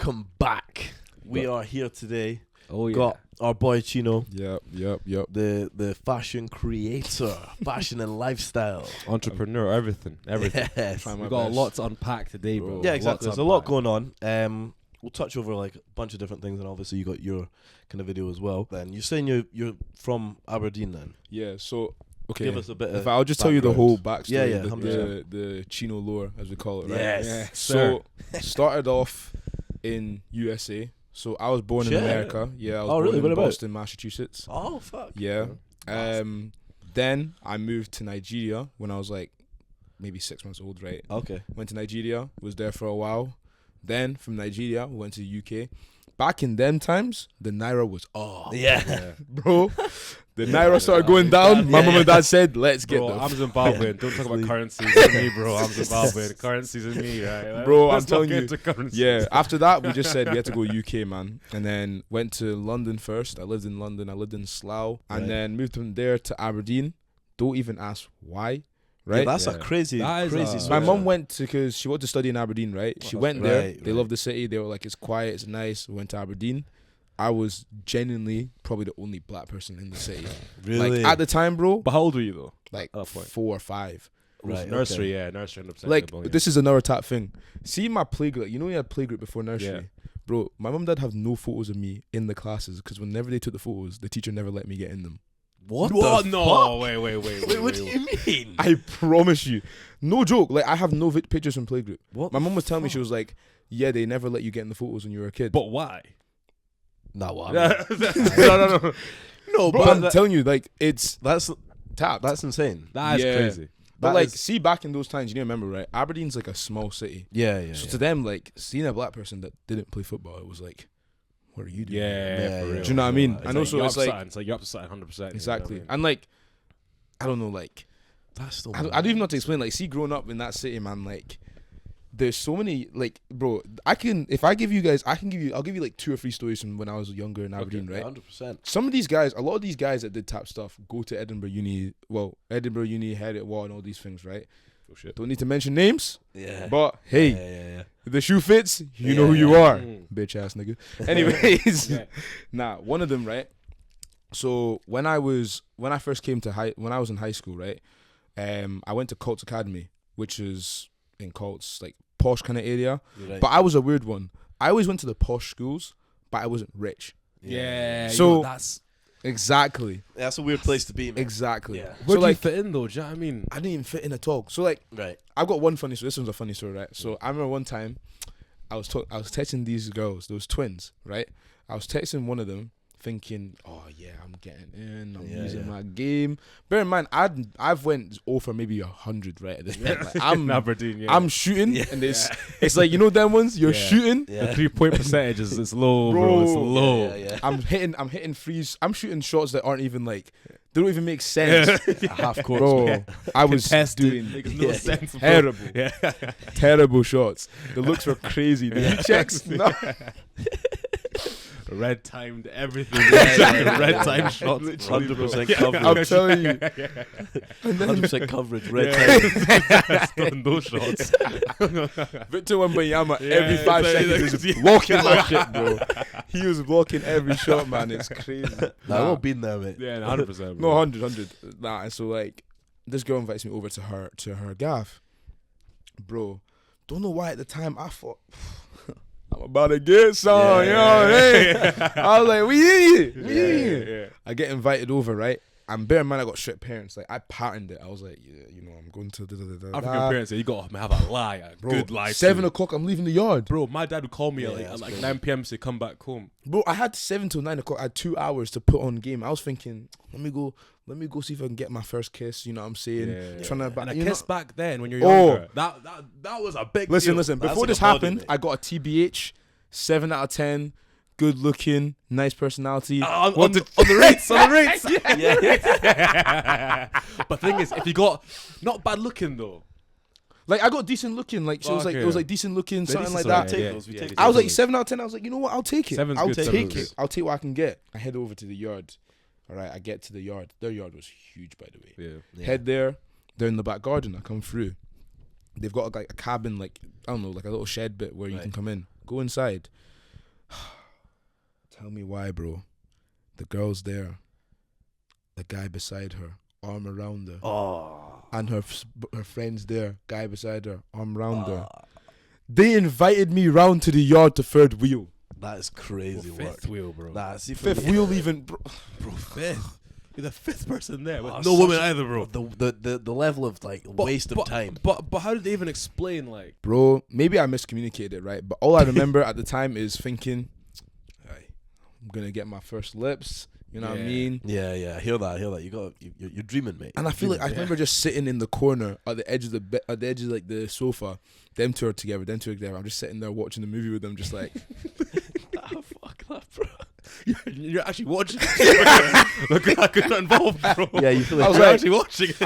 Welcome back. We are here today. Oh yeah. Got our boy Chino, Yep. the fashion creator, fashion and lifestyle. Entrepreneur, everything. Yes. Trying my We got a best. lot to unpack today, bro. Yeah, exactly. Lots There's to a lot unpack. going on. We'll touch over like a bunch of different things, and obviously you got your kind of video as well. Then you're saying you're from Aberdeen, then Yeah. So okay. give us a bit. If of I'll just tell you the background. whole backstory, Yeah, yeah, the, 100%. the Chino lore, as we call it, right? Yes, Yeah. So started off in USA. So I was born Shit. in America. Yeah, I was Oh, born really? in Whereabouts? Boston, Massachusetts. Oh fuck. Yeah. Nice. Then I moved to Nigeria when I was like maybe 6 months old, right? Okay. Went to Nigeria, was there for a while. Then from Nigeria, went to UK. Back in them times, the Naira was Yeah. bro. The Naira started going down. My mum and dad said, let's get Bro, the I'm Zimbabwean. Don't talk about Sleep. currencies with me, bro. I'm Zimbabwean. Currencies with me, right? Bro, Let's I'm telling not get you. into currencies. Yeah, after that, we just said we had to go UK, man. And then went to London first. I lived in London. I lived in Slough. And Right. then moved from there to Aberdeen. Don't even ask why, Yeah, right? that's a Yeah. crazy, That is crazy. a- switch. My mum went to, because she wanted to study in Aberdeen, right? She went there. Right, They right. loved the city. They were like, it's quiet, it's nice. We went to Aberdeen. I was genuinely probably the only black person in the city. Really? Like, at the time, bro, But how old were you though? like at that point? 4 or 5. Right, Nursery, okay. yeah, nursery. 100%. Like, yeah. this is another top thing. See my playgroup. You know, we had playgroup before nursery. Yeah. Bro, my mum and dad have no photos of me in the classes because whenever they took the photos, the teacher never let me get in them. What? What? The No, fuck? wait. Wait, what do you mean? I promise you. No joke. Like, I have no pictures from playgroup. What? My mum was telling me, she was like, yeah, they never let you get in the photos when you were a kid. But why? Nah, what? No. No, Bro, but I'm telling you, like, it's that's tapped. insane. That is Yeah. crazy. But that like, is- see, back in those times, you need to remember, right? Aberdeen's like a small city. Yeah. So to them, like, seeing a black person that didn't play football, it was like, what are you doing? Yeah, Yeah, for yeah. real. Do you know what I mean? It's I know, so you're it's up to like- something. It's like you're up to something 100%. Exactly. And like, I don't know, like, That's still. I don't even know how to explain. Like, see, growing up in that city, man, like, there's so many, like, bro, I'll give you like 2 or 3 stories from when I was younger in Aberdeen, right? 100%. Some of these guys, a lot of these guys that did tap stuff go to Edinburgh Uni, Heriot Wall and all these things, right? Oh, shit. Don't need to mention names, Yeah. but hey, Yeah. if the shoe fits, you know Yeah, who you yeah. are, Mm. bitch ass nigga. Anyways, Yeah. nah, one of them, right? So when I was in high school, right? I went to Colts Academy, which is in Colts, like posh kind of area. You're right. But I was a weird one. I always went to the posh schools, but I wasn't rich. Yeah. So- that's Exactly. That's a weird place to be, man. Exactly. Yeah. where So do you like, fit in though? Do you know what I mean? I didn't even fit in at all. So like, Right. I've got one funny story. This one's a funny story, right? So I remember one time, I was texting these girls. There was twins, right? I was texting one of them, thinking, "Oh yeah, I'm getting in. I'm Yeah, using yeah. my game." Bear in mind, I've went over maybe 100, right? At this point, like, In Aberdeen, yeah. I'm shooting, Yeah. and it's like, you know them ones. You're Yeah. shooting. The Yeah. 3-point percentage is low, bro. It's Bro. low. Yeah. I'm hitting threes. I'm shooting shots that aren't even like, they don't even make sense. Half court. Bro, I was Contested. doing Makes no Yeah. sense. bro. terrible. Yeah. Terrible shots. The looks were crazy. The heat checks, no. Red timed everything. yeah. Red timed shots. 100% Yeah. coverage. I'm telling you. 100% coverage. Red time. Throwing those shots. Victor Wembanyama Yeah, every 5 it's like- seconds it's is like- blocking my shit, bro. He was blocking every shot, man. It's crazy. Nah, I've all been there, mate. Yeah, 100%. No, 100. Nah, and so like, this girl invites me over to her gaff. Bro, don't know why at the time I thought, I'm about to get some, Yeah, you know what I mean? I was like, we in here. Yeah. I get invited over, right? And bear in mind, I got strict parents. Like, I patterned it. I was like, yeah, you know, I'm going to African parents, you got to have a lie, a Bro, good lie. 7 too. o'clock, I'm leaving the yard. Bro, my dad would call me Yeah, at that's like crazy. 9 p.m. to come back home. Bro, I had 7 till 9 o'clock. I had 2 hours to put on game. I was thinking, let me go see if I can get my first kiss. You know what I'm saying? Yeah. Trying to, And a you kiss know, back then when you're Oh. younger, that was a big listen. deal. That's Before like this a body, happened, mate. I got a TBH, 7 out of 10, good looking, nice personality. On What the did- rates, on the rates. Yeah. But thing is, if you got not bad looking though, Like, I got decent looking. Like, she was like, Okay. it was like decent looking, They're something like decent, that. so, Take yeah, those, we yeah, take yeah. I was like Definitely. 7 out of 10. I was like, you know what? I'll take it. Seven's I'll good, take seven's it. good. I'll take what I can get. I head over to the yard. All right, I get to the yard. Their yard was huge, by the way. yeah. Head there. They're in the back garden. I come through. They've got like a cabin, like, I don't know, like a little shed bit where you Right. can come in. Go inside. Tell me why, bro. The girl's there. The guy beside her, arm around her. Oh. And her friend's there, guy beside her, arm around her. They invited me round to the yard to third wheel. That is crazy work. Fifth wheel, bro. Nah, see, for Fifth me- wheel even, bro. Bro, fifth. You're the fifth person there. With Oh, no woman such a- either, bro. The level of like waste of time. But how did they even explain, like... Bro, maybe I miscommunicated it, right? But all I remember at the time is thinking, "Aye, I'm gonna get my first lips. You know what I Yeah. mean? Yeah, I hear that. You're dreaming, mate. And I feel like I Dreaming. remember just sitting in the corner at the edge of at the edge of like the sofa, them two are together. I'm just sitting there watching the movie with them, just like, Ah, fuck that, bro. You're actually watching. Look, I could not involved, bro. Yeah, you feel I like was You're like, actually watching it.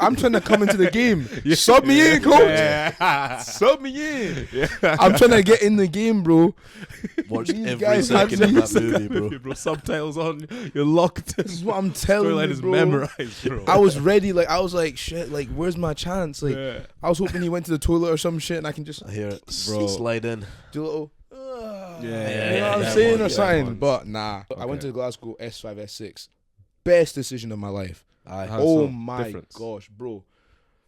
I'm trying to come into the game. Sub me in, coach. Yeah. Sub me in. I'm trying to get in the game, bro. watch These every guys second had of that movie, bro. Bro, subtitles on. You're locked. This is what I'm telling Storyline you, is bro. memorized, bro. I was ready. Like I was like, shit. Like, where's my chance? Like, Yeah. I was hoping he went to the toilet or some shit, and I can just I hear it. Bro. Slide in. do a little. Yeah, you know yeah, what I'm yeah, saying ones, or yeah, something. ones. But nah, I went to Glasgow S5 S6. Best decision of my life. Aye. How Oh so? my Difference. gosh, bro.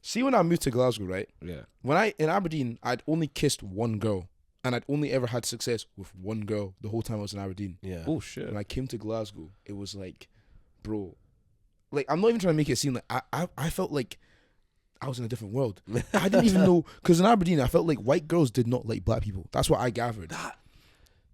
See, when I moved to Glasgow, right? Yeah. When I in Aberdeen, I'd only kissed one girl, and I'd only ever had success with one girl the whole time I was in Aberdeen. Yeah. Oh shit. When I came to Glasgow, it was like, bro, like I'm not even trying to make it seem like I felt like I was in a different world. I didn't even know, because in Aberdeen, I felt like white girls did not like black people. That's what I gathered.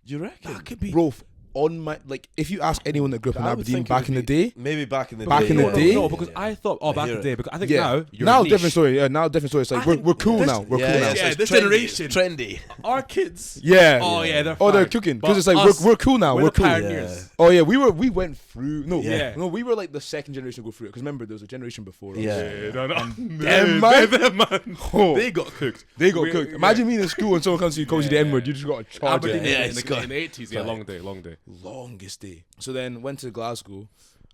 You reckon? That could be. Bro, on my, like, if you ask anyone that grew up in I would Aberdeen think it back would in the be- day, Maybe back in the Back day. in the no, day? No, because I thought, I back in hear the it. day. Because I think yeah. now you're Now niche. different story. Yeah, now different story. It's like I we're think cool this- now. We're yeah, cool yeah, now. Yeah, it's this trendy. generation. It's trendy. Our kids. Yeah. Oh yeah, they're. Oh, they're fine. cooking But because it's like us, we're cool now. we're We're the cool. pioneers. Oh yeah, we went through. No, Yeah. no, we were like the second generation to go through it. Because remember, there was a generation before us. Yeah. No. Them man. Oh, They got cooked. they got We- cooked. yeah. Imagine being in school and someone comes to you, calls you the N word. You just got to charge Aberdeen it. Yeah, in it's the got- in the 80s. Yeah, Fine. long day. Longest day. So then went to Glasgow.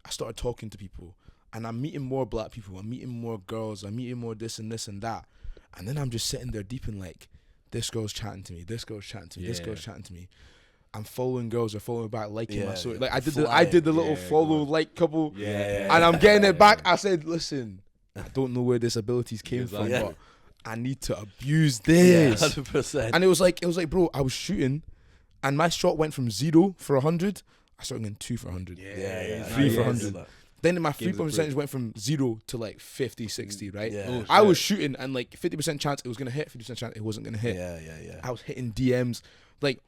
I started talking to people, and I'm meeting more black people. I'm meeting more girls. I'm meeting more this and this and that. And then I'm just sitting there deep in like, this girl's chatting to me. This girl's chatting to me. This Yeah. girl's chatting to me. I'm following girls. They're following back, liking my Yeah, story. yeah. Like I did Fly. the little Yeah, follow God. like couple. Yeah. And I'm getting it back. I said, listen, I don't know where this abilities came from, Exactly. but I need to abuse Yeah, this. 100%. And it was like, bro, I was shooting, and my shot went from 0 for 100. I started getting 2 for 100. yeah. 3 for yeah, 100. yeah. Then my Games 3 point of percentage went from 0 to like 50, 60, right? Yeah. Oh, I was shit. shooting, and like 50% chance it was gonna hit, 50% chance it wasn't gonna hit. Yeah. I was hitting DMs, like,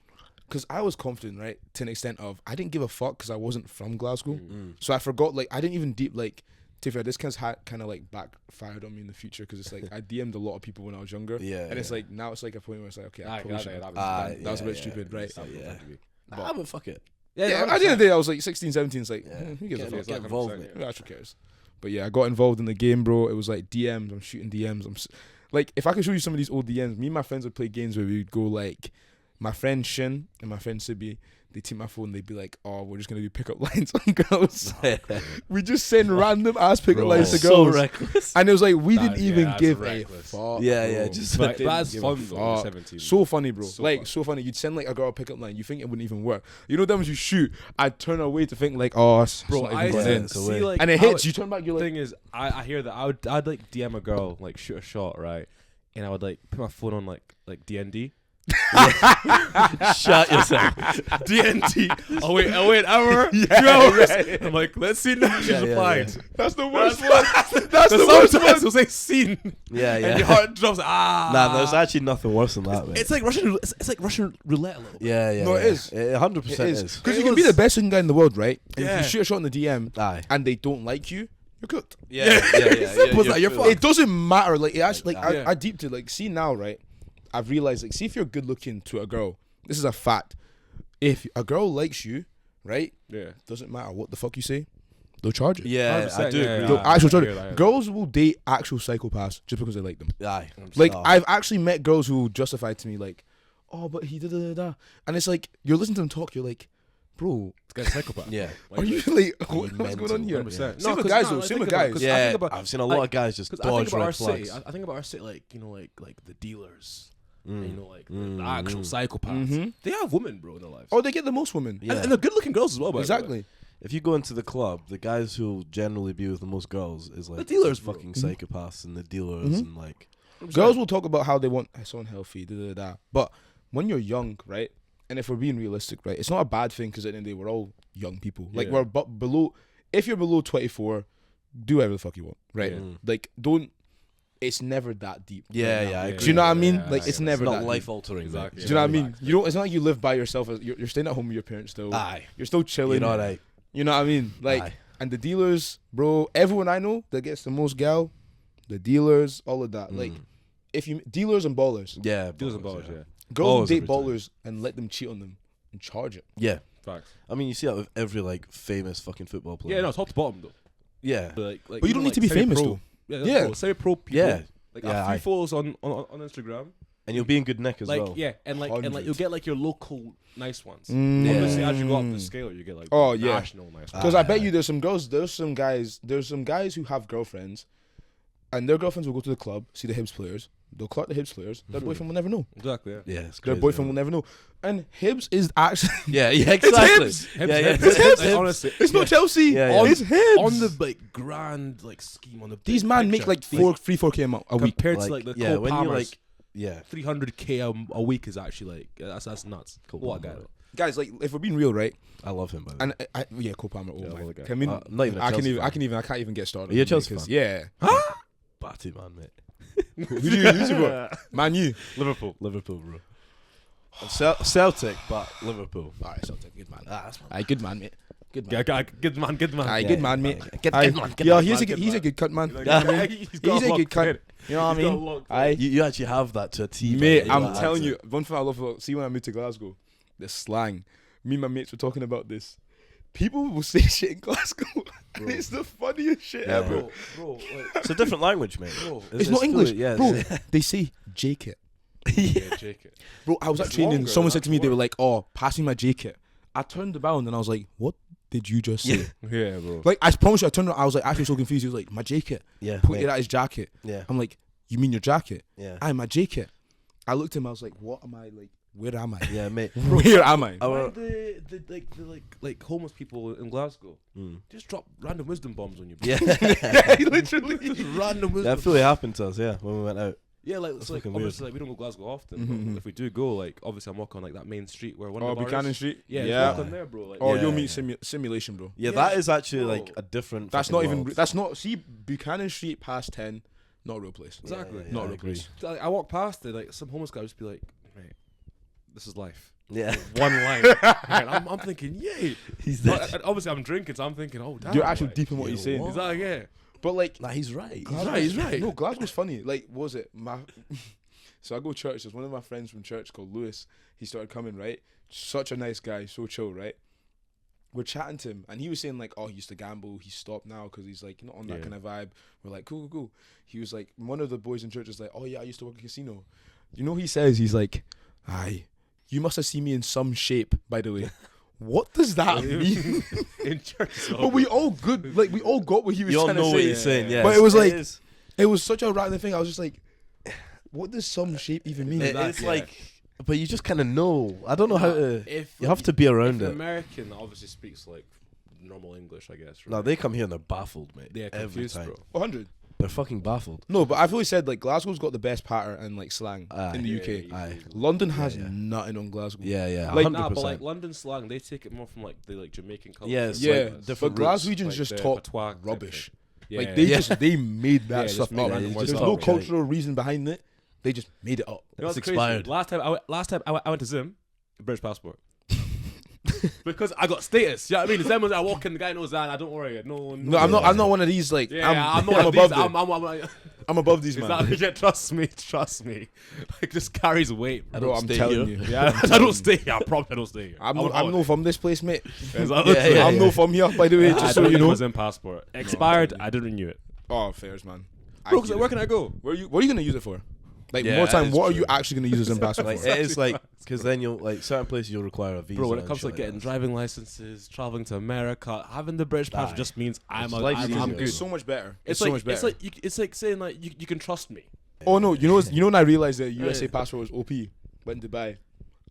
because I was confident, right, to an extent of I didn't give a fuck because I wasn't from Glasgow, so I forgot, like, I didn't even deep like. To be fair, this kind of like backfired on me in the future because it's like I DM'd a lot of people when I was younger, Yeah, and it's yeah. like now it's like a point where it's like, okay, I Ah, probably got shouldn't it. have. That That was a bit yeah, stupid, right? Yeah. But- Nah, but fuck it. Yeah, at the end of the day, I was like 16, 17. It's like, Yeah. who gives a Get fuck? involved, 100%, mate. Who actually cares? But yeah, I got involved in the game, bro. It was like DMs. I'm shooting DMs. Like, if I could show you some of these old DMs, me and my friends would play games where we'd go like, my friend Shin and my friend Sibi, they take my phone, they'd be like, oh, we're just going to do pickup lines on girls. We just send random ass pickup Bro, lines to so girls. reckless. And it was like, we didn't That- even yeah, that's give reckless. a fuck. Yeah, bro. just But didn't that's give a fun though. fuck. 17. So funny, bro. So like, fun. so funny. You'd send like a girl a pickup line. You think it wouldn't even work. You know, them as you shoot, I'd turn away to think like, oh, it's Bro, not I even going yeah, in. it's a see way. like And it how hits. You turn back, you're like, thing is, I hear that I'd like DM a girl, like shoot a shot, right? And I would like put my phone on like DND. Shut yourself. DND. I'll wait an hour, 2 hours. I'm like, let's see now. She's Yeah, yeah, replied. yeah. that's the worst one. That's So the worst sometimes one. it'll say scene, Yeah, and your yeah. heart drops. Ah. Nah, there's actually nothing worse than that, man. It's like Russian. It's like Russian roulette a little bit. Yeah. No, it is. 100% It is. is. Because It you can be was- the best looking guy in the world, right? And Yeah. if you shoot a shot in the DM Aye. and they don't like you, you're cooked. Yeah. Simple as that, you're fucked. fucked. It doesn't matter. Like, it actually, like, Yeah. I deeped it. Like, see now, right? I've realized, like, see if you're good looking to a girl. This is a fact. If a girl likes you, right? Yeah. Doesn't matter what the fuck you say, they'll charge it. Yeah, I 100%, do yeah, agree. yeah. They'll I actually charge hear it. that, I hear Girls will date actual psychopaths just because they like them. Aye. Like, Oh. I've actually met girls who justify to me, like, oh, but he da. And it's like, you're listening to them talk, you're like, bro, This guy's a psychopath. Yeah. are you like, what's mental, going on here? 100%. Same with guys, though. Same with guys. I Yeah, think about- I've seen a lot of guys just Because I think dodge about our red city. flags. I think about our city, like, you know, like the dealers. and, you know, like the actual psychopaths. Mhm. They have women, bro, in their lives. Oh, they get the most women. Yeah. And they're good-looking girls as well. By the way. Exactly. If you go into the club, the guys who'll generally be with the most girls is like The dealers, bro. fucking psychopaths and the dealers and like Girls will talk about how they want someone healthy, but when you're young, right? And if we're being realistic, right, it's not a bad thing because at the end of the day, we're all young people. Like Yeah. we're below. If you're below 24, do whatever the fuck you want, right? Yeah. Like don't. It's never that deep. Yeah, right now. yeah, I Do agree. you know what I mean? Yeah, Like yeah, it's yeah. never not that life deep. altering. Exactly. Do you know what I mean? Relax. You don't. It's not like you live by yourself. You're staying at home with your parents still. Aye, You're still chilling. you're alright. You know what I mean? Like, Aye. and the dealers, bro. Everyone I know that gets the most gal, the dealers, all of that. Like, if you dealers and ballers, Yeah, Dealers and ballers, yeah. girls Ballers date every time. ballers and let them cheat on them and charge it. Yeah, Facts. I mean, you see that with every like famous fucking football player. Yeah, no, top to bottom though. Yeah, Like But you even, don't need like, to be famous semi-pro. though. Yeah, Yeah. yeah. Semi-pro people. Yeah. Like Yeah, a few aye. follows on Instagram. and you'll be in good nick as Like well. yeah, and like 100. you'll get like your local nice ones. Mm. Obviously, as you go up the scale, you get like Oh, the yeah. national nice ones. Because I bet you there's some girls, there's some guys who have girlfriends, and their girlfriends will go to the club, see the Hibs players. They'll clock the Hibs players. Their boyfriend will never know. Exactly. Yeah. Yeah, it's Their crazy, boyfriend will never know. And Hibs is actually. Yeah, yeah, exactly. Hibs. Hibs, Yeah, yeah. Hibs, Hibs. like, honestly, It's not Chelsea. Yeah, yeah. It's Hibs. on the like grand like scheme on the These big man make picture, like these- 4K a week. compared Like, to like the yeah, Cole when you Palmers, like, yeah, 300k a week is actually like that's nuts. Cole What a Palmer, guy. right. Guys, like if we're being real, right? I love him. By the way. And yeah, Cole Palmer. Oh Yeah, my. well, the guy. I mean, Not even a Chelsea fan. I can't even get started. Are you a on it Chelsea because- fan? Yeah. Batty man, mate. Who do you support? Man, you. Liverpool. Liverpool, bro. Celtic, but Liverpool. All right, Celtic, good man. That's Aye, good man, mate. Good man. Good man. Good man. Aye, Yeah, good man, mate. Good Aye. man, good Yeah, man, he's a good he's a man. good cut man. He's got He's a locked good cut. in. You know what I He's got mean? locked in. Aye. You actually have that to a T, Mate, man. I'm telling you, one thing I love about see when I moved to Glasgow, the slang. Me and my mates were talking about this. People will say shit in Glasgow, and it's the funniest shit Yeah. ever. Bro, It's a different language, mate. It's not English, Yeah, bro. They say J-kit. yeah, Jake. Bro, I was at It's training. longer, Someone said to me, that's they were like, "Oh, pass me my J-kit." I turned around and I was like, "What did you just say?" Yeah, bro. Like, I promise you, I turned around. I was like, actually so confused. He was like, "My J-kit." yeah, Pointed mate. at his jacket. Yeah, I'm like, "You mean your jacket?" yeah, Aye, my J-kit. I looked at him. I was like, "What am I like? Where am I? yeah, mate. Where am I?" Our- Why the homeless people in Glasgow just drop random wisdom bombs on you. Bro. Yeah, Literally. Just random wisdom. that fully happened to us. Yeah, when we went out. Yeah, like it's like fucking weird. obviously like, we don't go Glasgow often. Mhm. But if we do go, like obviously I'm walking on like that main street where one Oh, of the bars Buchanan is. Street. Yeah, Yeah. walk on there, bro. Like, Oh, Yeah, you'll meet yeah. simulation, bro. Yeah, Yeah, that is actually bro. like a different. That's fucking not even. world. That's not. See, Buchanan Street past 10, not a real place. Exactly. Yeah, yeah, Not I a real agree. place. So, like, I walk past it, like some homeless guy would just be like, "Mate, this is life." Yeah, One line. And I'm thinking, yay. he's But, there. obviously I'm drinking, so I'm thinking, oh damn. You're actually like, deep in what yeah, you're saying. what? Is that yeah? But like, Nah, he's right. He's right. No, Glasgow's funny. Like, what was it? So I go to church. There's one of my friends from church called Lewis. He started coming, right? Such a nice guy, so chill, right? We're chatting to him, and he was saying like, "Oh, he used to gamble. He stopped now because he's like not on that Yeah. kind of vibe." We're like, "Cool." He was like, one of the boys in church is like, "Oh yeah, I used to work at a casino." You know, he says he's like, "Aye, you must have seen me in some shape." By the way, what does that mean? In church. So But we all good, like we all got what he was You all trying know to what say. he's saying. Yeah, But it was like- is. It was such a random thing. I was just like, what does some shape even mean? It's yeah. like, but you just kind of know. I don't know how to. if You have to be around if an it. American that obviously speaks like normal English, I guess. Right? No, they come here and they're baffled, mate. They're Every confused, time. bro. 100. They're fucking baffled. No, but I've always said like Glasgow's got the best patter and like slang Aye. in the Yeah, UK. yeah, Aye. yeah. London has Yeah. nothing on Glasgow. Yeah, yeah. Like- 100%. Nah, but like London slang, they take it more from like the like Jamaican culture. Yeah, it's Yeah, like but different roots. Glaswegians Like just the talk patois type rubbish. thing. Yeah. Like they Yeah. they made that Yeah, stuff just made up. random Yeah, words just There's no talk shite. cultural reason behind it. They just made it up. You know It's what's crazy? expired. Last time I went to Zim, British passport. Because I got status. You know what I mean? Zim was I walk in, the guy knows that. I don't worry. No, No, I'm not. I'm not one of these. Like Yeah, I'm I'm not above these. them. I'm above these, man. Exactly. Yeah, trust me. Like this carries weight. I Bro. don't I'm stay telling here. you. Yeah, I don't stay here. I probably don't stay here. I'm on no holiday. from this place, mate. Exactly. Yeah, yeah, I'm no from here, by the way. I Just so don't you renew know. my Zim passport. Expired. I didn't renew it. Oh, fairs, man. I Bro, get where it. can I go? What are you gonna use it for? Like Yeah, more time. it's What are true. you actually gonna use as ambassador Like for? it is like because then you'll like certain places you'll require a visa. Bro, when it and comes to shit like getting that. driving licenses, traveling to America, having the British passport Aye. just means I'm Life's I'm easier. good. It's so much better. It's so like much better. it's like saying like you can trust me. Oh no, you know when I realized that USA passport was OP, went to Dubai.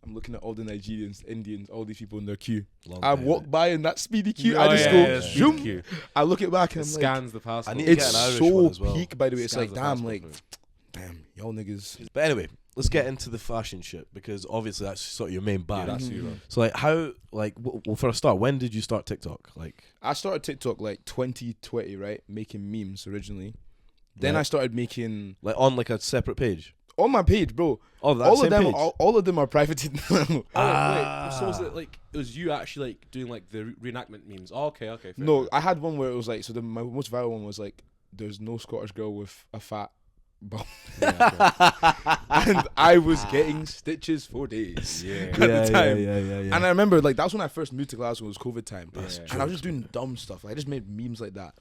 I'm looking at all the Nigerians, Indians, all these people in their queue. I walk by in that speedy queue. I just go, zoom. I look it back and I'm Scans the passport. I need to it's get an Irish one so as well. peak, by the way. It's Scans like, the damn, passport, like, bro. damn, y'all niggas. But anyway, let's get into the fashion shit because obviously that's sort of your main Yeah, bag. that's you, bro. So like, how like well for a start, when did you start TikTok? Like, I started TikTok like 2020, right? Making memes originally. Then Right. I started making on like a separate page. on my page, bro. Oh, that All same of them, page. all of them are privated now. Oh, Ah. wait. So was it like it was you actually like doing like the reenactment memes? Oh, okay. Fair No, enough. I had one where it was like, so my most viral one was like, there's no Scottish girl with a fat bum. And I was getting stitches for days Yeah. at the time. yeah. And I remember like that's when I first moved to Glasgow. It was COVID time, That's and I was just doing dumb stuff. Like, I just made memes like that,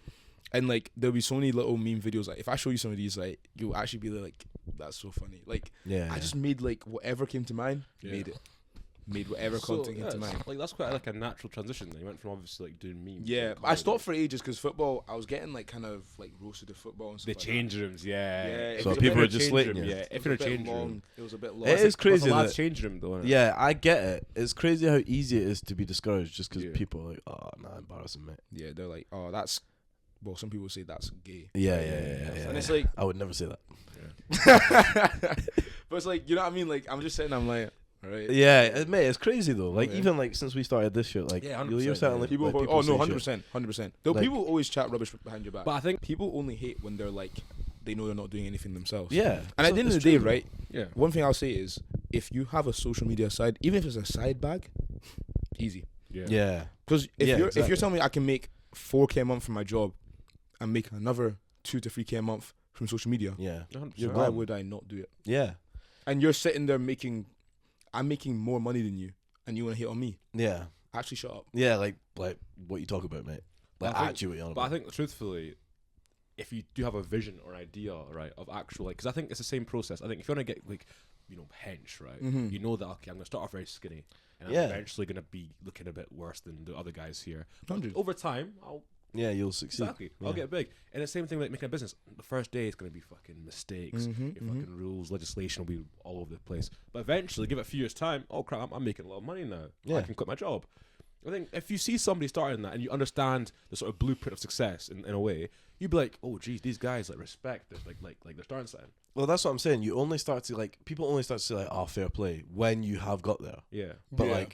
and like there'll be so many little meme videos. Like if I show you some of these, like you'll actually be like, "That's so funny." Like I just made like whatever came to mind, Yeah. made whatever content came to mind. Like that's quite like a natural transition. Then you went from obviously like doing memes. Yeah, to I comedy. stopped for ages because football. I was getting like kind of like roasted at football and stuff. The like change rooms, yeah. Yeah, If so you're people in a are just change slating room, you. Yeah, that. if you're in a It was change long. room, It was a bit long. It is crazy What's the lad's that- change room though. Innit? Yeah, I get it. It's crazy how easy it is to be discouraged just because Yeah. people are like, oh, nah, embarrassing, mate. Yeah, they're like, oh, that's. Well, some people say that's gay. Yeah. And it's like, I would never say that. but it's like, you know what I mean? Like, I'm just sitting, I'm like, all right. Yeah, mate, it's crazy though. Like Yeah. even like since we started this shit, like Yeah, you're 100%, saying yeah. like People, like, oh no, say 100%, 100%. Though Like- people always chat rubbish behind your back. But I think People only hate when they're like, they know they're not doing anything themselves. shit. Yeah, And at the end of the day, right? yeah, One thing I'll say is, if you have a social media side, even if it's a side bag, easy. Yeah, Because if Yeah, you're exactly. telling me I can make 4K a month from my job, and make another 2 to 3K a month from social media, yeah, 100%. why would I not do it? yeah, And you're sitting there I'm making more money than you, and you want to hate on me? yeah, Actually, shut up. yeah. Like what you talk about, mate. Like I think- actually what you're on But I about. think truthfully, if you do have a vision or idea, right, of actual like, because I think it's the same process. I think if you want to get like, hench, right, Mhm. you know that okay, I'm gonna start off very skinny, and Yeah. I'm eventually gonna be looking a bit worse than the other guys here. But 100. over time, I'll Yeah, you'll succeed. exactly, I'll Yeah. get big. And the same thing like making a business. The first day is gonna be fucking mistakes. Mhm, Your fucking rules, legislation will be all over the place. But eventually, give it a few years' time. Oh crap, I'm making a lot of money now. Yeah. I can quit my job. I think if you see somebody starting that and you understand the sort of blueprint of success in a way, you'd be like, oh geez, these guys like respect this, like they're starting something. Well, that's what I'm saying. You only start to like people only start to say like, oh, fair play when you have got there. Yeah. But Yeah.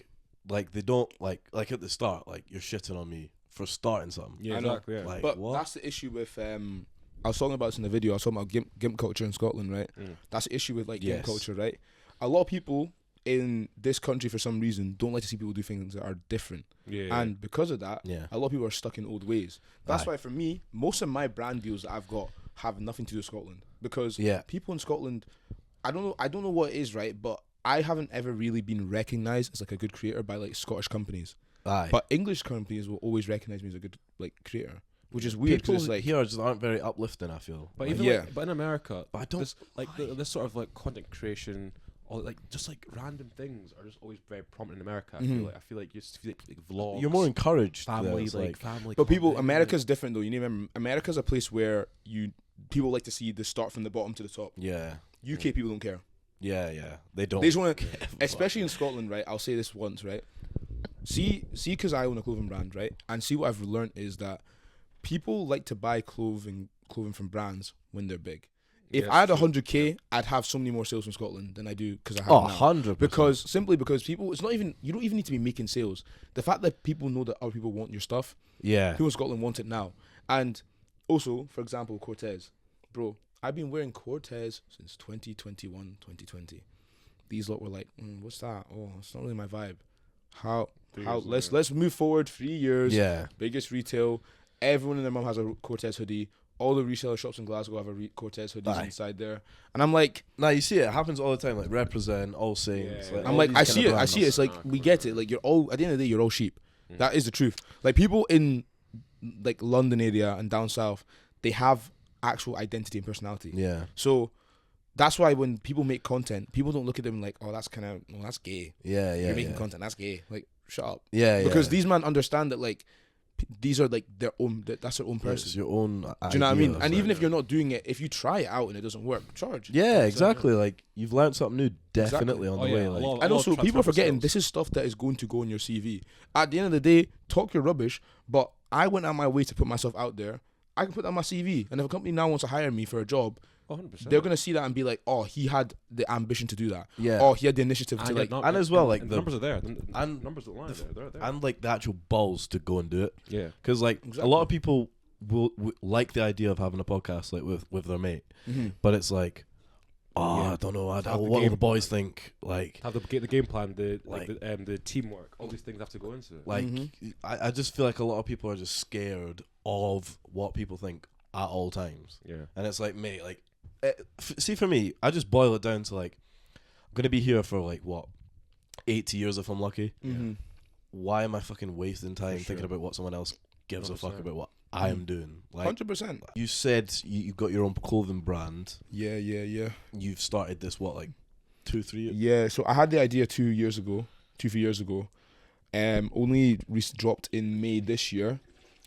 like they don't like at the start, like you're shitting on me for starting something. Yeah, I know. exactly. Yeah. Like But what? that's the issue with I was talking about this in the video. I was talking about gimp culture in Scotland, right? Mm. That's the issue with like Yes. gimp culture, right? A lot of people in this country for some reason don't like to see people do things that are different, Yeah. and because of that, Yeah. a lot of people are stuck in old ways. That's Aye. why for me, most of my brand deals that I've got have nothing to do with Scotland, because Yeah. people in Scotland, I don't know what it is, right? But I haven't ever really been recognized as like a good creator by like Scottish companies. Aye. But English companies will always recognize me as a good like creator, which is weird people because it's like here just aren't very uplifting. I feel. but Like, even yeah. like, but in America, But I don't- this, like this sort of like content creation or like just like random things are just always very prominent in America. Mhm. I feel like you just feel like vlogs. you're more encouraged. there. family, It's like family. But people, content, America's different though. You need to remember, America's a place where people like to see the start from the bottom to the top. Yeah. UK people don't care. Yeah. They don't. They just want to, especially in Scotland, right? I'll say this once, right? See, because I own a clothing brand, right? And see what I've learned is that people like to buy clothing from brands when they're big. If Yeah, I had it's true. 100K, I'd have so many more sales from Scotland than I do because I have Oh, now. 100%. Because people, it's not even, you don't even need to be making sales. The fact that people know that other people want your stuff, yeah. people in Scotland want it now. And also, for example, Cortez. Bro, I've been wearing Cortez since 2021, 2020. These lot were like, what's that? Oh, it's not really my vibe. How 3 years let's move forward 3 years. Yeah. Biggest retail. Everyone and their mom has a Cortez hoodie. All the reseller shops in Glasgow have a Cortez hoodies Aye. inside there. And I'm like, Now you see it happens all the time. Like Represent, All Saints. Yeah. Like, I'm all like, these I kind see of it. I brands. see it. It's like, we get it. Like, you're all, at the end of the day, you're all sheep. Mm. That is the truth. Like, people in, like, London area and down south, they have actual identity and personality. Yeah. So, that's why when people make content, people don't look at them like, oh, that's kind of, that's gay. Yeah. You're making content, that's gay. Like, shut up. Yeah. Because these men understand that, like, these are like their own. That's their own Yeah, it's person. your own. Do you know what I mean? idea. And even if you're not doing it, if you try it out and it doesn't work, charge. Yeah, exactly. Like you've learned something new, definitely on Oh, the yeah, way. a Like, lot- And also, people are transferable forgetting skills. this is stuff that is going to go in your CV. At the end of the day, talk your rubbish, but I went out my way to put myself out there. I can put that on my CV, and if a company now wants to hire me for a job, 100%. they're gonna see that and be like, "Oh, he had the ambition to do that. yeah, Oh, he had the initiative to like." and as well, like, the the- numbers are there. The and numbers don't lie there. They're there. and like the actual balls to go and do it. Yeah. Because like a Exactly. lot of people will like the idea of having a podcast like with their mate, Mhm. but it's like, oh, Yeah. I don't know. Have the What will game- the boys think? Like, Have the game plan, the Like- the teamwork, all these things have to go into it. like Mhm. I just feel like a lot of people are just scared of what people think at all times, Yeah. and it's like, mate, like, see, for me, I just boil it down to like, I'm gonna be here for like what, 80 years if I'm lucky. Mhm. Why am I fucking wasting time For thinking sure. about what someone else gives a fuck 100%. about what I am doing? Like, 100%. you said you got your own clothing brand. Yeah, yeah, yeah. You've started this what, like 2-3 years? Yeah, so I had the idea 2 years ago, 3 years ago. Only dropped in May this year,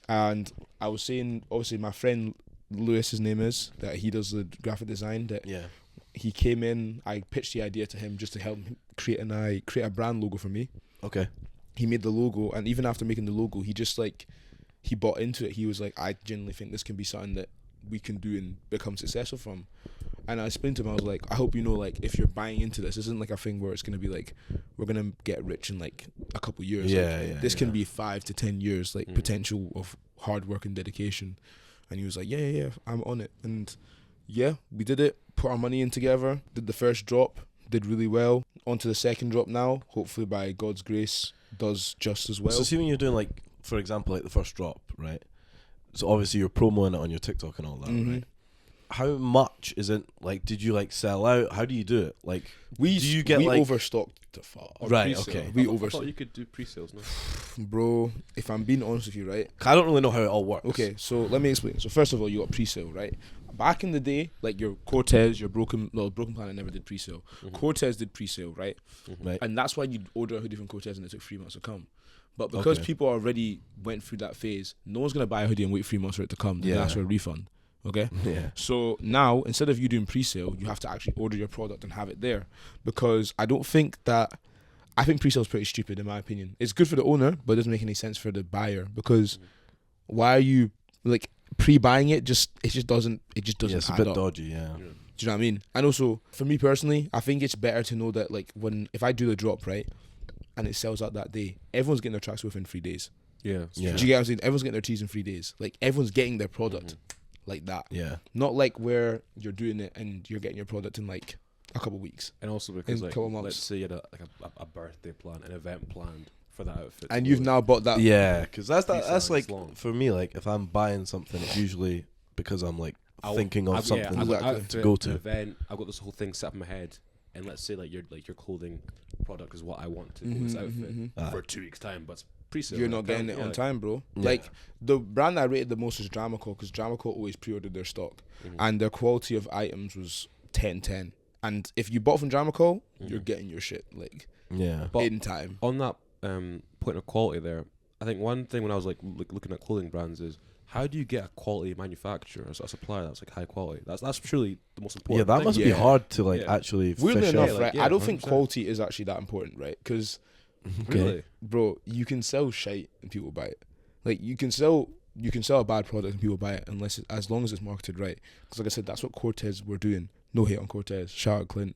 and I was saying, obviously, my friend Lewis, his name is, that he does the graphic design. That Yeah. he came in, I pitched the idea to him just to help him create a brand logo for me. Okay. He made the logo, and even after making the logo, he just like he bought into it. He was like, I genuinely think this can be something that we can do and become successful from. And I explained to him, I was like, I hope you know, like, if you're buying into this isn't like a thing where it's gonna be like we're gonna get rich in like a couple years. Like, Yeah. this can be 5 to 10 years, like Mhm. potential of hard work and dedication. And he was like, yeah, I'm on it. And yeah, we did it, put our money in together, did the first drop, did really well. On to the second drop now, hopefully by God's grace, does just as well. So see when you're doing like, for example, like the first drop, right? So obviously you're promoting it on your TikTok and all that, Mhm. right? How much is it? Like, did you like sell out? How do you do it? Like, we do you get, we like- overstocked the fuck. Or Right, pre-sale. okay. We I thought oversold. you could do pre-sales, no? Bro, if I'm being honest with you, right? I don't really know how it all works. Okay, so let me explain. So first of all, you got pre-sale, right? Back in the day, like your Cortez, your Broken Planet never did pre-sale. Mhm. Cortez did pre-sale, right? Right. And that's why you'd order a hoodie from Cortez and it took 3 months to come. But because Okay. people already went through that phase, no one's gonna buy a hoodie and wait 3 months for it to come. Then Yeah. ask for a refund. Okay? Yeah. So now, instead of you doing pre-sale, you have to actually order your product and have it there. Because I think pre-sale is pretty stupid in my opinion. It's good for the owner, but it doesn't make any sense for the buyer. Because why are you like pre-buying it? It just doesn't Yeah, it's a add bit up. dodgy. Yeah. Yeah. Do you know what I mean? And also, for me personally, I think it's better to know that like if I do the drop, right, and it sells out that day, everyone's getting their tracks within 3 days. Yeah. Yeah. Do you get what I'm saying? Everyone's getting their tees in 3 days. Like everyone's getting their product Mm-hmm. like that. Yeah. Not like where you're doing it and you're getting your product in like a couple weeks. And also because In a like, couple months. let's say you had a birthday plan, an event planned for that outfit. And to you've go now bought that. Yeah, because that's Pre-selling like is long. for me. Like, if I'm buying something, it's usually because I'm like thinking of I've something. got Exactly. outfit, to go to. an event. I've got this whole thing set up in my head, and let's say like your clothing product is what I want to go this Mhm, outfit mhm, Ah. for 2 weeks time, but it's pre-sale. You're and not I getting can't- it on yeah. time, bro. Yeah. Like the brand I rated the most was Dramaco because Dramaco always pre-ordered their stock, Mhm. and their quality of items was 10/10. And if you bought from Dramaco, you're Mhm. getting your shit like Yeah. But in time. on that point of quality there, I think one thing when I was like looking at clothing brands is how do you get a quality manufacturer, a supplier that's like high quality? That's truly the most Yeah, important. that thing. must be Yeah. hard to like Yeah. actually Weirdly fish enough, out. like, right? yeah, I don't think 100%. quality is actually that important, right? Because Okay. Really? bro, you can sell shite and people buy it. Like you can sell a bad product and people buy it as long as it's marketed right. Because like I said, that's what Cortez were doing. No hate on Cortez. Shout out Clint.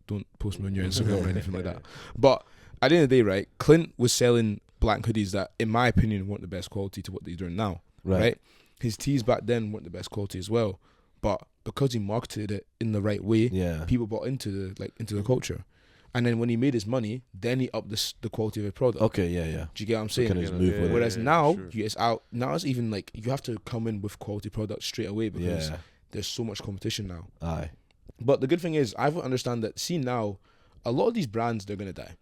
Don't post me on your Instagram or anything like that. But at the end of the day, right, Clint was selling black hoodies that, in my opinion, weren't the best quality to what they're doing now. Right. His tees back then weren't the best quality as well. But because he marketed it in the right way, Yeah. people bought into the culture. And then when he made his money, then he upped the quality of his product. Okay. Yeah. Yeah. Do you get what I'm So saying? can just move with it. Whereas now, sure. it's out. Now it's even like you have to come in with quality products straight away because Yeah. there's so much competition now. Aye. But the good thing is, I understand that. See now, a lot of these brands they're gonna die.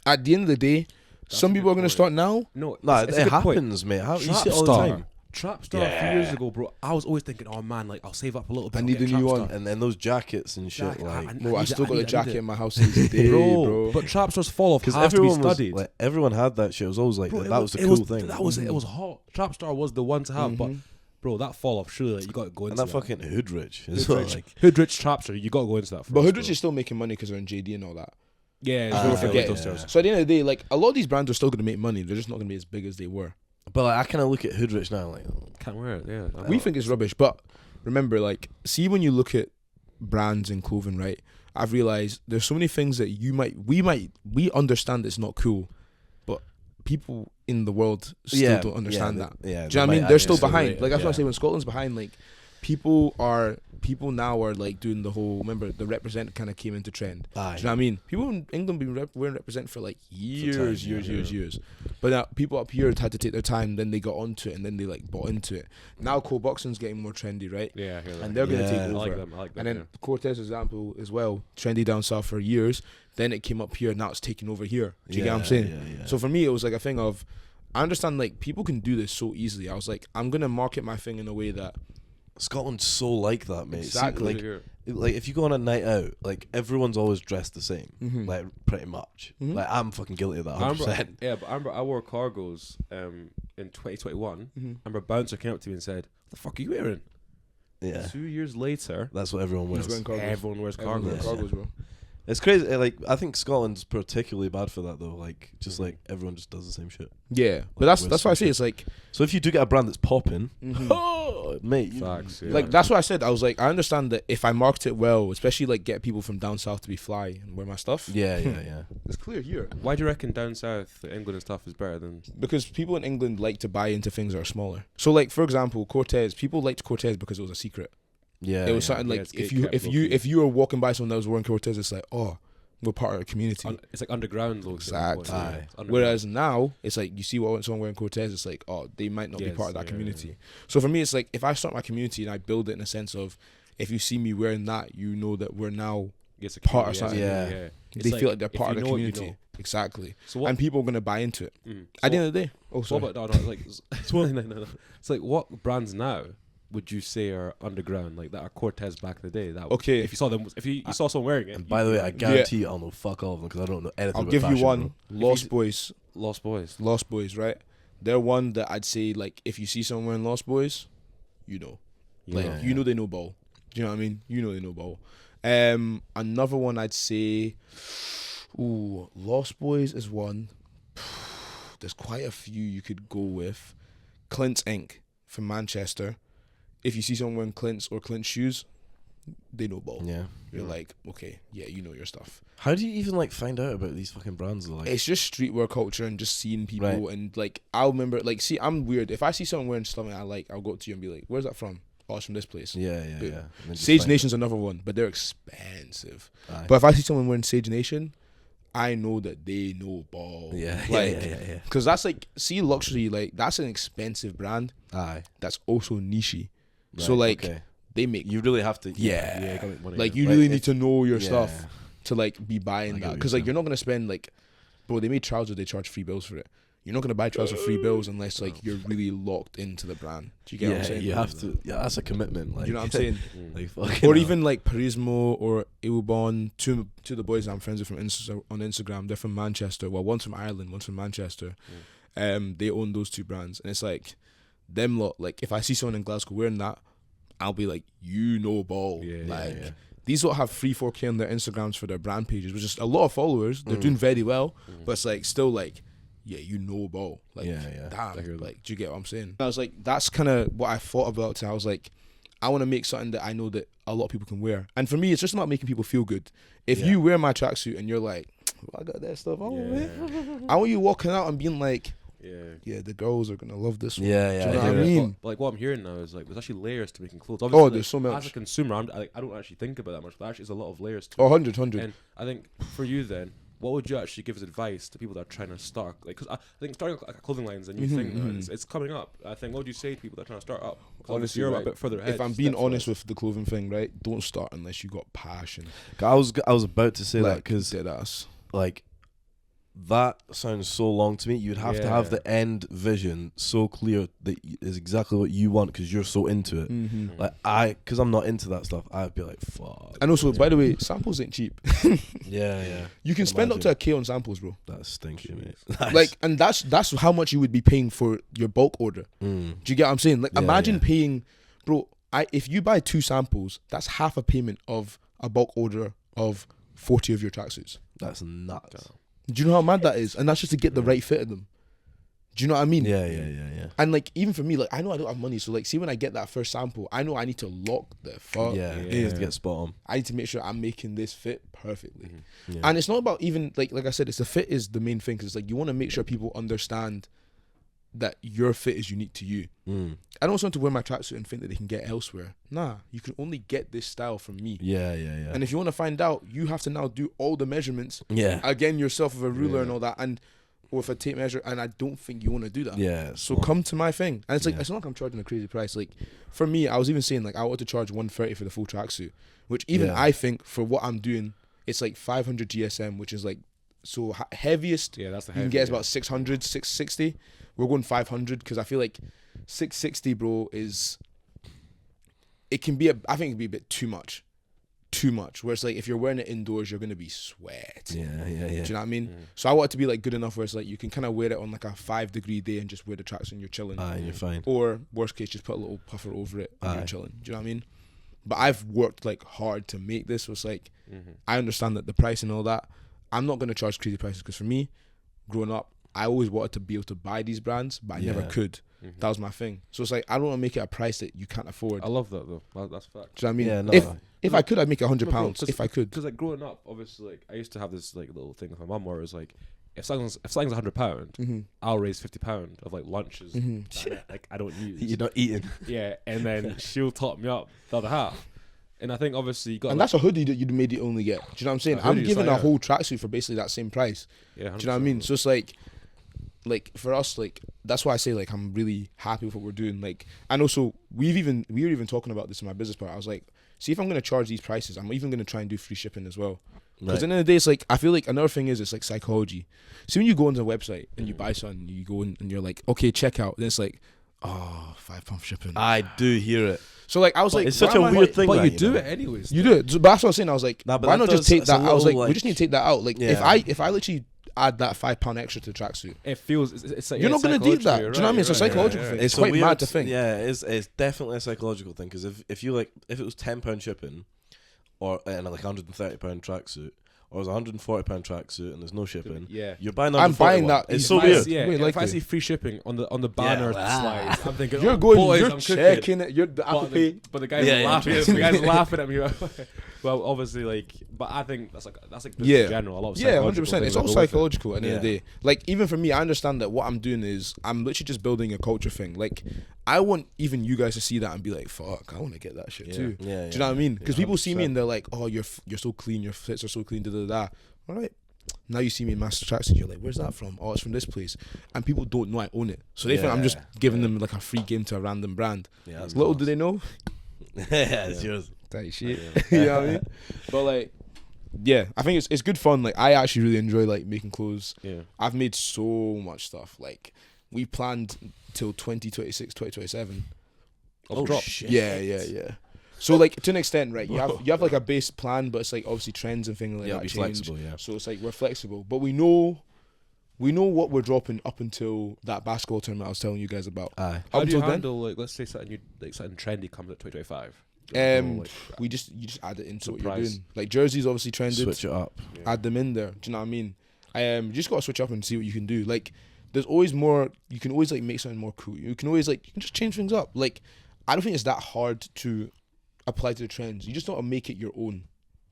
At the end of the day, That's some a people good are gonna point. start now. No, Nah, it's a it good point. happens, mate. How you see it all the Trapstar. time. Trapstar a few years ago, bro. I was always thinking, oh man, like I'll save up a little bit. I I'll need get a new Trapstar. one. And then those jackets and shit, Jacket, like, Bro, I need still it, got I a need jacket it. in my house to this day, bro. bro. But Trapstar's fall off because has to be everyone was studied. like, everyone had that shit. It was always like Bro, that was the it cool thing. That was it was hot. Trapstar was the one to have, but Mhm. bro, that fall off, surely like, you got to go and into that fucking Hoodrich as Hoodrich. well. Like, Hoodrich Trapstar. You got to go into that. First, But Hoodrich bro. is still making money because they're in JD and all that. yeah, Ah, don't forget forget it. those Yeah. stars. So at the end of the day, like a lot of these brands are still going to make money. They're just not going to be as big as they were. but like, I kind of look at Hoodrich now, like, Can't wear it. Yeah, We think it's rubbish, but remember, like, see when you look at brands and clothing, right? I've realized there's so many things that we understand it's not cool, but people in the world still don't understand that. Yeah, Do you know what I mean? They're still actually behind. rate it, Like that's what I yeah. say when Scotland's behind. Like people now are like doing the whole. Remember the represent kind of came into trend. Aye. Do you know what I mean? People in England been wearing represent for like years, yeah. years. But now people up here had to take their time. Then they got onto it, and then they like bought into it. Now Cole Boxing's getting more trendy, right? Yeah, I hear that. And they're gonna Yeah. take I over. I like them. I like them. And then Cortez example as well, trendy down south for years. Then it came up here. Now it's taking over here. Do you get what I'm saying? Yeah. So for me, it was like a thing of, I understand like people can do this so easily. I was like, I'm gonna market my thing in a way that Scotland's so like that, mate. See, Exactly. like if you go on a night out, like everyone's always dressed the same, Mhm. like pretty much. Mhm. Like I'm fucking guilty of that. I remember, 100%. yeah, but I remember I wore cargos in 2021. Mhm. I remember a bouncer came up to me and said, "What the fuck are you wearing?" Yeah, 2 years later, that's what everyone Who's wears. wearing cargos? everyone wears Everyone cargos. wears cargos, bro. It's crazy. Like I think Scotland's particularly bad for that though. Like just like everyone just does the same shit. Yeah, but that's wears why I some say it's like, So if you do get a brand that's popping, mhm. oh mate, Facts, yeah. like that's what I said. I was like, I understand that if I market it well, especially like get people from down south to be fly and wear my stuff. yeah. It's clear here Why do you reckon down south, England and stuff is better than? because people in England like to buy into things that are smaller. So like for example, Cortez. People liked Cortez because it was a secret. Yeah, It was yeah. something Yeah, like it's if gatekept you low-key. if you were walking by someone that was wearing Cortez, it's like, oh, we're part of a community. It's like underground, though. Exactly. Aye. Whereas now it's like you see what someone wearing Cortez, it's like, oh, they might not be Yes, part of that yeah, community. yeah. So for me, it's like if I start my community and I build it in a sense of, if you see me wearing that, you know that we're now it's a part of community, something. Yeah. they feel like they're if part you of the know it, you community. know. Exactly. So what? And people are gonna buy into it. Mm. At the So end of the day. Oh, what sorry. about no, like no. It's like what brands now would you say are underground, like that are Cortez back in the day? That Okay. if you saw them, if you saw someone wearing it, And by the way, I guarantee I'll know fuck all of them because I don't know anything. I'll about give you fashion, one. bro. Lost you- Boys. Lost Boys. Lost Boys, right? They're one that I'd say like if you see someone wearing Lost Boys, you know. Like Yeah, you yeah. know they know ball. Do you know what I mean? You know they know ball. Another one I'd say, ooh, Lost Boys is one. There's quite a few you could go with. Clint's Inc. from Manchester. If you see someone wearing Clint's or Clint's shoes, they know ball. Yeah. You're like, okay, yeah, you know your stuff. How do you even like find out about these fucking brands? Though? Like, It's just streetwear culture and just seeing people Right. and like I'll remember like see I'm weird. If I see someone wearing something I like, I'll go up to you and be like, "Where's that from?" "Oh, it's from this place." yeah. But And then just Sage find Nation's another one, but they're expensive. it. Aye. But if I see someone wearing Sage Nation, I know that they know ball. yeah, like, yeah. Because that's like, see, luxury, like that's an expensive brand Aye. that's also nichey. So, Right, like, okay. They make you really have to. Yeah. Yeah, gotta make money. like yeah. you Like, really if- need to know your yeah. stuff to like be I buying get that what because you're like you're not gonna spend like, bro, they made trousers, they charge $3 for it. You're not gonna buy trousers for $3 unless like you're really locked into the brand. Do you get what I'm Yeah, saying? you have to. Yeah, that's a commitment. Like, Do you know what I'm saying? Mm. like fucking Or hell. even like Parismo or Ilbon, two of the boys I'm friends with from on Instagram, they're from Manchester. Well, one's from Ireland, one's from Manchester. They own those two brands, and it's like them lot. Like if I see someone in Glasgow wearing that, I'll be like, you know, ball. Yeah, like yeah. these lot have 3-4K on their Instagrams for their brand pages, which is a lot of followers. They're doing very well, but it's like still like, yeah, you know, ball. Like, Yeah, yeah. damn. I hear that. Like, do you get what I'm saying? I was like, that's kind of what I thought about. And I was like, I want to make something that I know that a lot of people can wear. And for me, it's just about making people feel good. If Yeah. you wear my tracksuit and you're like, I got that stuff on, man. I want you walking out and being like, yeah, the girls are gonna love this one. Yeah, Do yeah. you know I what I hear it. mean? But like what I'm hearing now is like there's actually layers to making clothes. Oh, Obviously, there's so like, much. As a consumer, I don't actually think about that much, but actually, there's a lot of layers to Oh, it. 100. And I think for you then, what would you actually give as advice to people that are trying to start? Like, because I think starting like a clothing line is a new thing. Now. It's coming up. I think. What would you say to people that are trying to start up? 'Cause Honestly, you're right, a bit further ahead. If I'm being steps-wise. honest with the clothing thing, right, don't start unless you got passion. I was about to say that Like, because dead ass. like that sounds so long to me. You'd have to have Yeah. the end vision so clear that is exactly what you want because you're so into it. Mm-hmm. Like because I'm not into that stuff, I'd be like, fuck. And also, by the way, samples ain't cheap. Yeah. You can spend up to Imagine. $1,000 on samples, bro. That's stinky, mate. Like, and that's how much you would be paying for your bulk order. Mm. Do you get what I'm saying? Like, Yeah, imagine yeah. paying, bro. If you buy 2 samples, that's half a payment of a bulk order of 40 of your tracksuits. That's nuts. Do you know how mad that is? And that's just to get the right fit of them. Do you know what I mean? Yeah. And like, even for me, like, I know I don't have money, so like, see when I get that first sample, I know I need to lock the fuck. Yeah, yeah. you have to get spot on. I need to make sure I'm making this fit perfectly. Yeah. And it's not about even like I said, it's the fit is the main thing because like you want to make sure people understand that your fit is unique to you. Mm. I don't want to wear my tracksuit and think that they can get elsewhere. Nah, you can only get this style from me. Yeah. And if you want to find out, you have to now do all the measurements Yeah. again yourself with a ruler Yeah. and all that, and with a tape measure. And I don't think you want to do that. Yeah. So come to my thing, and it's like Yeah. it's not like I'm charging a crazy price. Like for me, I was even saying like I want to charge $130 for the full tracksuit, which even Yeah. I think for what I'm doing, it's like 500 GSM, which is like so heaviest Yeah, that's the you can get is about 600, 660. We're going 500 because I feel like 660, bro, is it can be I think it can be a bit too much. Where it's like if you're wearing it indoors, you're gonna be sweating. Yeah. Do you know what I mean? Mm. So I want it to be like good enough where it's like you can kind of wear it on like a 5-degree day and just wear the tracks and you're chilling. And you're fine. Or worst case, just put a little puffer over it and Aye. you're chilling. Do you know what I mean? But I've worked like hard to make this. So it's like Mm-hmm. I understand that the price and all that. I'm not gonna charge crazy prices because for me, growing up, I always wanted to be able to buy these brands, but I never Yeah. could. Mm-hmm. That was my thing. So it's like I don't want to make it a price that you can't afford. I love that though. That's fact. Do you know what I mean? Yeah, no. If I could, I'd make £100 'cause- if I could. Because like growing up, obviously, like I used to have this like little thing with my mum where it was like, if something's £100, Mm-hmm. I'll raise £50 of like lunches Mm-hmm. that like I don't use. You're not eating. Yeah, and then she'll top me up the other half. And I think obviously you got And like, that's a hoodie that you'd maybe only get. Do you know what I'm saying? A I'm hoodie, giving so a yeah. whole tracksuit for basically that same price. yeah, Do you know what I mean? So it's like for us, like that's why I say like I'm really happy with what we're doing. Like, and also we were even talking about this in my business part. I was like, see if I'm gonna charge these prices, I'm even gonna try and do free shipping as well. Because at the end of the day, it's like I feel like another thing is it's like psychology. See when you go onto a website and you buy something, you go in and you're like, okay, check out. Then it's like, oh, £5 shipping. I do hear it. So like I was like, It's such why a am I- weird thing. but that, you do know. it anyways. You do it. But that's what I was saying. I was like, Nah, but why that not just does- take it's a that? I was like, little, we like- just need to take that out. Like Yeah. if I literally add that £5 extra to the tracksuit, It feels it's like you're not gonna do that. psychologically, Do you know what I mean? It's a you're right, psychological yeah, thing. yeah. It's a quite weird, mad to think. Yeah, it's definitely a psychological thing because if you like if it was £10 shipping, or and like £130 tracksuit, or it was £140 tracksuit and there's no shipping, Yeah. you're buying. I'm buying 141. that. It's If so I- weird. Yeah, Wait, if I likely. see free shipping on the banner Yeah. slides, I'm thinking, You're oh, going, boys, you're I'm cooking. checking it. You're the Apple But Pay. the guy's Yeah, yeah, laughing. true. The guy's laughing at me. Well, obviously, like, but I think that's like business Yeah. in general. A lot of Yeah, psychological 100%. things It's that all go with it. psychological at the end of the Yeah. day. Like, even for me, I understand that what I'm doing is I'm literally just building a culture thing. Like, I want even you guys to see that and be like, fuck, I want to get that shit Yeah. too. Yeah, Do you know what I mean? Because Yeah, people see me 100%. and they're like, oh, you're so clean, your fits are so clean, da da da. All right. Now you see me in Master Tracks and you're like, where's that from? Oh, it's from this place. And people don't know I own it. So they think I'm just Yeah. giving them like a free game to a random brand. Yeah, that's Little class. do they know. Yeah, it's yours. That shit. Yeah. You know what I mean? But like, yeah, I think it's good fun. Like, I actually really enjoy like making clothes. Yeah. I've made so much stuff. Like, we planned till 2026, 2027. Of drops. shit. Yeah. So like to an extent, right? You have like a base plan, but it's like obviously trends and things like Yeah, that be change. flexible. Yeah. So it's like we're flexible, but we know what we're dropping up until that basketball tournament I was telling you guys about. Aye. How Up do you until then, handle like let's say something something trendy comes at 2025? you just add it into what you're Surprise. doing. Like jerseys, obviously trended. Switch it up. Add them in there. Do you know what I mean? You just gotta switch up and see what you can do. Like, there's always more. You can always like make something more cool. You can always like you can just change things up. Like, I don't think it's that hard to apply to the trends. You just gotta make it your own.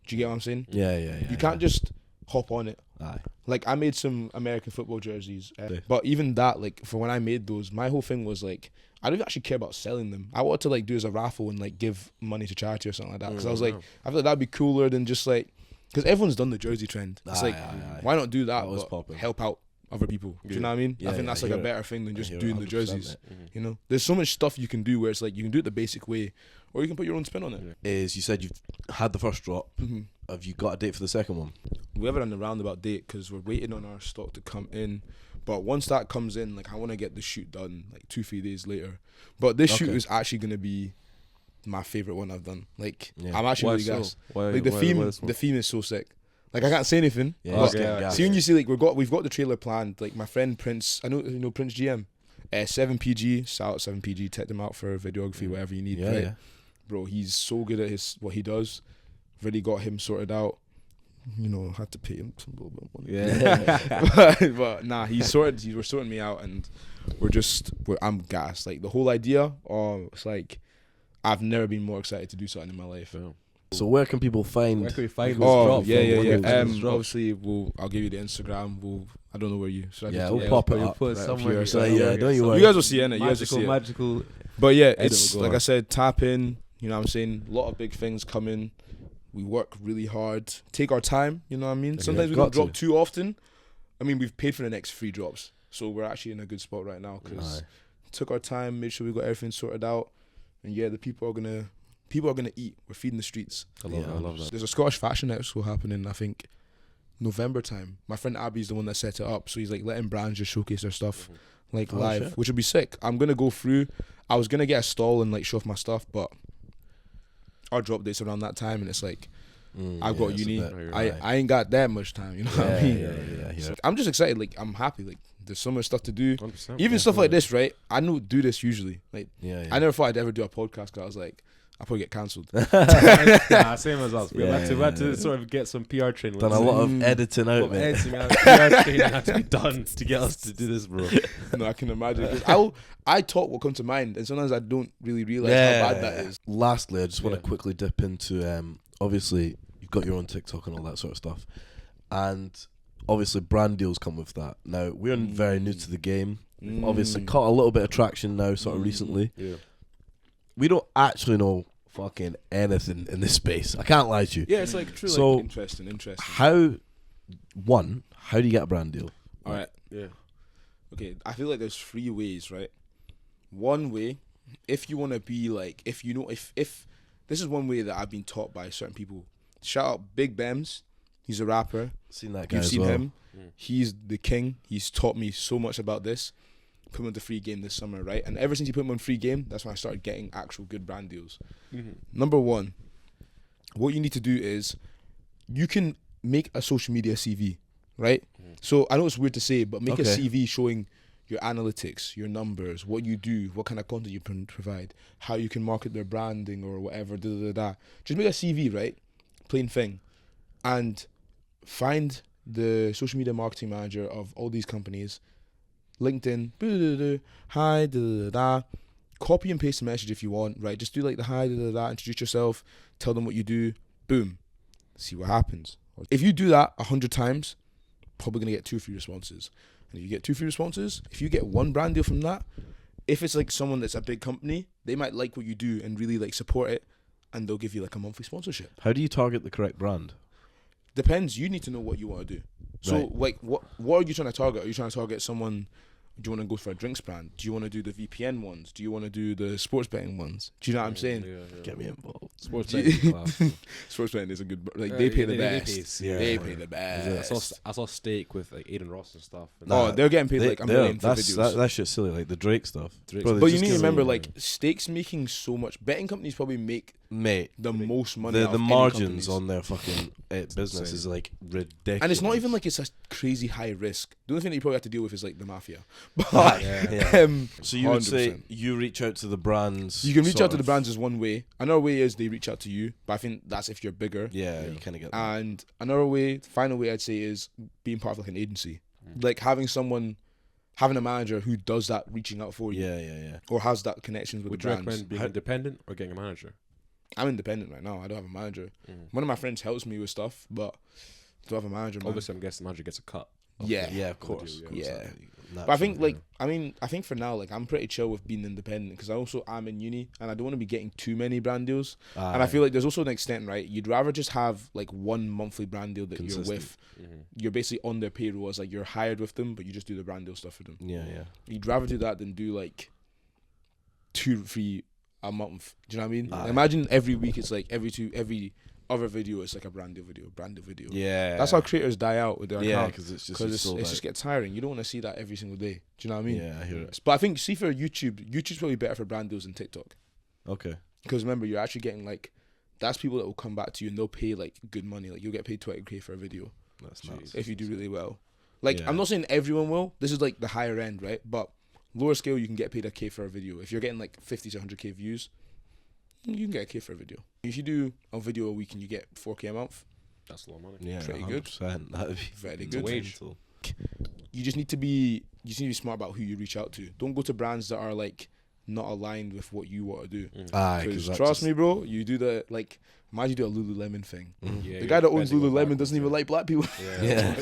Do you get what I'm saying? Yeah. You can't just hop on it. Aye. Like, I made some American football jerseys, Yeah. but even that, like, for when I made those, my whole thing was like, I don't actually care about selling them. I wanted to like do as a raffle and like give money to charity or something like that. Because I was like, I feel like that'd be cooler than just like, because everyone's done the jersey trend. It's like, aye. why not do that? That was but popping. help out other people. Do you know what I mean? Yeah, I think yeah, that's I like a hear it. better thing than just I hear it doing the 100%, jerseys. mate. You know, there's so much stuff you can do where it's like you can do it the basic way, or you can put your own spin on it. Is you said you've had the first drop. Mm-hmm. have you got a date for the second one? We have it on the roundabout date because we're waiting on our stock to come in. But once that comes in, like I want to get the shoot done like 2-3 days later. But this shoot Okay. is actually gonna be my favorite one I've done. Like Yeah. I'm actually Why really so? gassed. Why, Like the why theme, this one? the theme is so sick. Like I can't say anything. Yeah, but it's getting gas. see when you see like we've got the trailer planned. Like my friend Prince, I know you know Prince GM, 7PG. Shout out 7PG. Check them out for videography, whatever you need. Yeah, right? yeah. Bro, he's so good at what he does. Really got him sorted out. You know, had to pay him some little bit of money. Yeah. but nah, we're sorting me out, and I'm gassed. Like the whole idea, it's like I've never been more excited to do something in my life. Yeah. So where can people find? Where can we find this Oh drop? yeah, from? yeah, When yeah. does this drop? Obviously, I'll give you the Instagram. I don't know where you. Should I Yeah, just we'll do it? pop it We'll up put it right up somewhere. here. So, yeah, don't you worry. You guys will see it. You guys will see it. Magical. But yeah, Edit it's will go like I on. said, tap in. You know what I'm saying? A lot of big things coming. We work really hard. Take our time. You know what I mean? Yeah, Sometimes we got don't drop to. too often. I mean, we've paid for the next 3 drops, so we're actually in a good spot right now because Aye. took our time, made sure we got everything sorted out, and yeah, the people are gonna eat. We're feeding the streets. I love Yeah, that. I love that. There's a Scottish Fashion Expo happening, I think, November time. My friend Abby's the one that set it up, so he's like letting brands just showcase their stuff like Oh, live, shit. which would be sick. I'm gonna go through. I was gonna get a stall and like show off my stuff, but our drop dates around that time, and it's like I've got it's a uni. bit- I ain't got that much time. You know what I Yeah, mean? yeah. So I'm just excited. Like I'm happy. Like there's so much stuff to do. 100%, Even stuff like definitely. this, right? I don't do this usually. Like Yeah, I never thought I'd ever do a podcast because I was like, I'll probably get cancelled. Nah, same as us. We Yeah, had to yeah. sort of get some PR training. Done a lot of Mm. editing out, man. editing out. PR training had to be done to get us to do this, bro. No, I can imagine. 'Cause I talk what comes to mind, and sometimes I don't really realize how bad that is. Lastly, I just want Yeah. to quickly dip into obviously you've got your own TikTok and all that sort of stuff, and obviously brand deals come with that. Now we're very new to the game. Mm. Obviously, caught a little bit of traction now, sort of recently. Yeah. We don't actually know fucking anything in this space. I can't lie to you. Yeah, it's like true. So- like, interesting. How do you get a brand deal? All right. Yeah. Okay, I feel like there's 3 ways, right? One way, if you want to be like, if this is one way that I've been taught by certain people. Shout out Big Bems. He's a rapper. Seen that guy You've as seen well. him. Mm. He's the king. He's taught me so much about this. Put him on the free game this summer, right? And ever since he put him on free game, that's when I started getting actual good brand deals. Number 1, what you need to do is you can make a social media CV, right? So I know it's weird to say, but make a Okay. CV showing your analytics, your numbers, what you do, what kind of content you can provide, how you can market their branding or whatever. Just make a CV, right? Plain thing, and find the social media marketing manager of all these companies. LinkedIn, hi, copy and paste the message if you want, right? Just do like the hi, introduce yourself, tell them what you do, boom, see what happens. If you do that 100 times, probably gonna get 2 free responses. And if you get 2 free responses, if you get 1 brand deal from that, if it's like someone that's a big company, they might like what you do and really like support it, and they'll give you like a monthly sponsorship. How do you target the correct brand? Depends. You need to know what you want to do. So, Right. like, what are you trying to target? Are you trying to target someone? Do you want to go for a drinks brand? Do you want to do the VPN ones? Do you want to do the sports betting ones? Do you know what I'm saying? Get me involved. Sports Do betting you- class. Sports betting is a good. Like they pay the They best. pay, yeah. They pay the best. I saw Steak with like Aiden Ross and stuff. And Oh, they're getting paid They- like a they're- million for that's videos. that shit's silly, like the Drake stuff. Drake's- Bro, they But you just need to give remember, me- like, Stakes making so much. Betting companies probably make mate, the most money. the out of any margins companies. on their fucking business insane. is like ridiculous. And it's not even like it's a crazy high risk. The only thing that you probably have to deal with is like the mafia. But Yeah. so So you would say you reach out to the brands. you can reach sort out to the of- brands is one way. Another way is they reach out to you, but I think that's if you're bigger. Yeah, you kind of get that. And another way, final way I'd say is being part of like an agency, like having a manager who does that, reaching out for you, Yeah. or has that connections with Would the you brands. recommend being independent or getting a manager? I'm independent right now. I don't have a manager. One of my friends helps me with stuff, but I don't have a manager. Man. Obviously, I'm guessing the manager gets a cut. Yeah. Yeah, of course. Yeah. Naturally, But I think like I think for now like I'm pretty chill with being independent because I'm in uni and I don't want to be getting too many brand deals. And I feel like there's also an extent, right? You'd rather just have like one monthly brand deal that Consistent. you're with. You're basically on their payroll as like you're hired with them, but you just do the brand deal stuff for them. Yeah. You'd rather do that than do like 2-3 a month. Do you know what I mean? Aye. Imagine every week it's like every other video is like a brand new video. Yeah. That's how creators die out with their Yeah, account. because it's just Because sold it's out. just get tiring. You don't want to see that every single day. Do you know what I mean? Yeah, I hear it. But I think, see, for YouTube's probably better for brand deals than TikTok. Okay. Because remember, you're actually getting like, that's people that will come back to you and they'll pay like good money. Like you'll get paid 20K for a video That's nuts. if you do really well. Like Yeah. I'm not saying everyone will. This is like the higher end, right? But lower scale, you can get paid a K for a video. If you're getting like 50 to 100K views, you can get a K for a video. If you do a video a week and you get 4K a month, That's a lot of money. Yeah, Pretty good. 100%. That'd be very It's a good. wage. mental. You just need to be smart about who you reach out to. Don't go to brands that are like not aligned with what you want to do. Aye, Because because trust me, bro, you do the like. Imagine you do a Lululemon thing. Yeah, The guy that owns Lululemon doesn't even like black people. Yeah.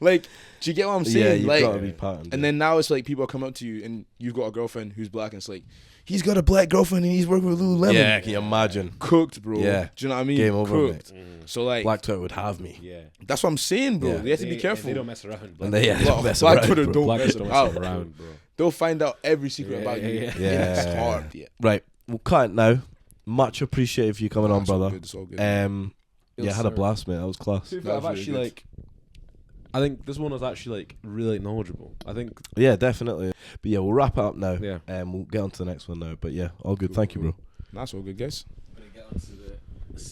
Like, do you get what I'm Yeah, saying? you've Like, got to be patterned. and then now it's like people are coming up to you and you've got a girlfriend who's black and it's like, he's got a black girlfriend and he's working with Lululemon. yeah, can you imagine? Cooked, bro. Yeah. Do you know what I mean? Game over, Cooked. So like, Black Twitter would have me. Yeah. that's what I'm saying, bro. Yeah. They have to be careful. They don't mess around. And they, yeah, Well, mess Black around, Twitter bro. don't Black mess don't around. mess around, bro. They'll find out every secret Yeah, about you. yeah, yeah. It's hard. Yeah. Right, we'll cut it now. Much appreciated for you coming on, It's all brother. good, it's all good. Yeah, had a blast, mate. That was class. That I've was really actually good. like. I think this one was actually like really knowledgeable. I think. Yeah, definitely. But yeah, we'll wrap it up now. Yeah. We'll get on to the next one now. But yeah, all good. Cool, Thank you, cool. bro. That's all good, guys. I'm gonna get onto the second.